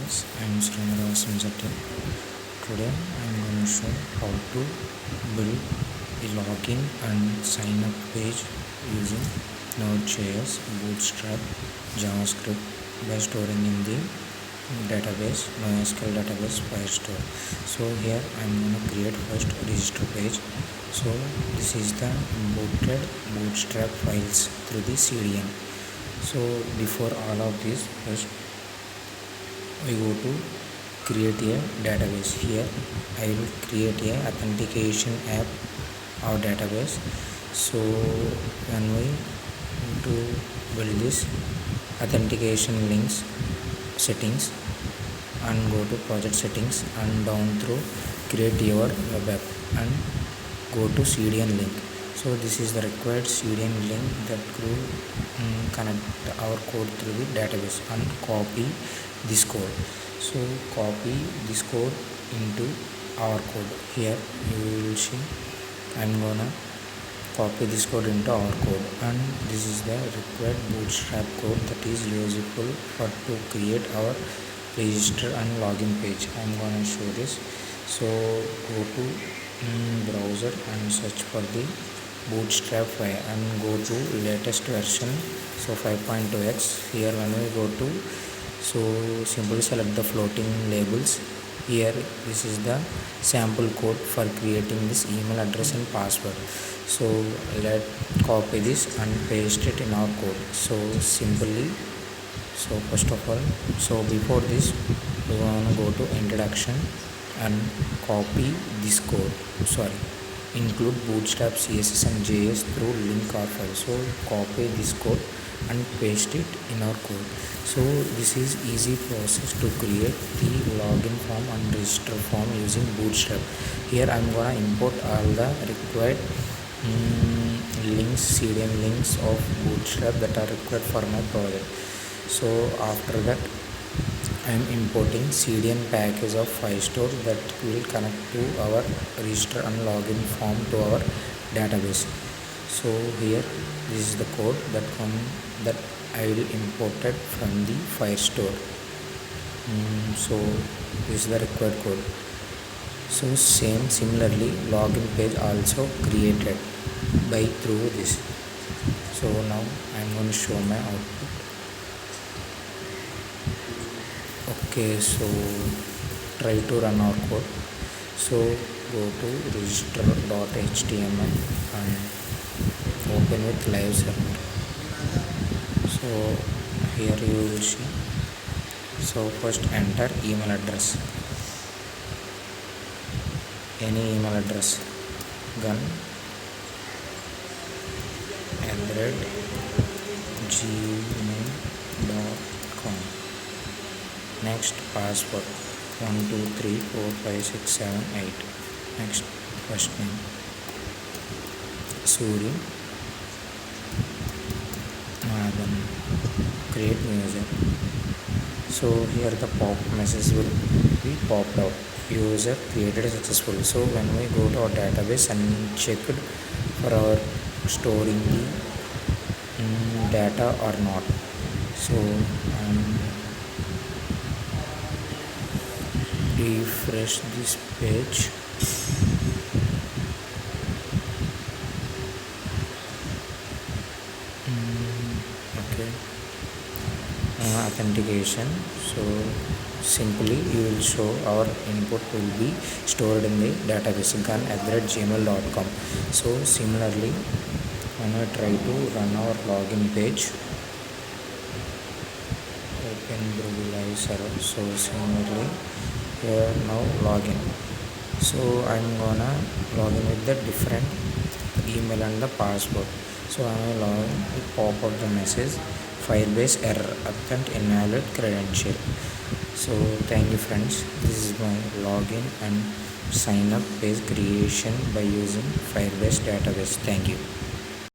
friends, I am Srinivas Jatin. Today I am going to show how to build a login and sign up page using Node.js, Bootstrap, JavaScript by storing in the database, NoSQL database Firestore. So here I am going to create first register page. So this is the imported Bootstrap files through the CDN. So before all of this, first we go to create a database. Here I will create a authentication app or database. So when we to build this authentication links settings and go to project settings and down through create your web app and go to CDN link. So this is the required CDN link that will connect our code through the database and copy this code. So copy this code into our code. Here you will see I'm gonna copy this code into our code, and this is the required Bootstrap code that is useful for to create our register and login page. I'm gonna show this. So go to browser and search for the Bootstrap 5 and go to latest version, so 5.2x. Here when we go to, so simply select the floating labels. Here this is the sample code for creating this email address and password. So let copy this and paste it in our code. So simply, so first of all, so before this we want to go to introduction and copy this code. Include Bootstrap CSS and JS through link or file. So copy this code and paste it in our code. So this is easy process to create the login form and register form using Bootstrap. Here I'm gonna import all the required links, CDN links of Bootstrap that are required for my project. So after that I am importing CDN package of Firestore that will connect to our register and login form to our database. So here this is the code that I will imported from the Firestore. So this is the required code. So similarly login page also created by through this. So now I am going to show my output. Okay, so try to run our code. So go to register.html and open with live server. So here you will see. So first enter email address, any email address, gun @gmail.com. Next password 12345678. Next first name Suri Madhan. Create new user. So here the pop message will be popped out. User created successful. So when we go to our database and check it for our storing the data or not. So refresh this page. Okay, authentication. So simply you will show our input will be stored in the database gun@gmail.com. So similarly when I try to run our login page, open Google Live Server. So similarly here now login. So I'm gonna login with the different email and the password. So I will login, it pop up the message Firebase error, append invalid credential. So thank you friends, this is my login and sign up page creation by using Firebase database. Thank you.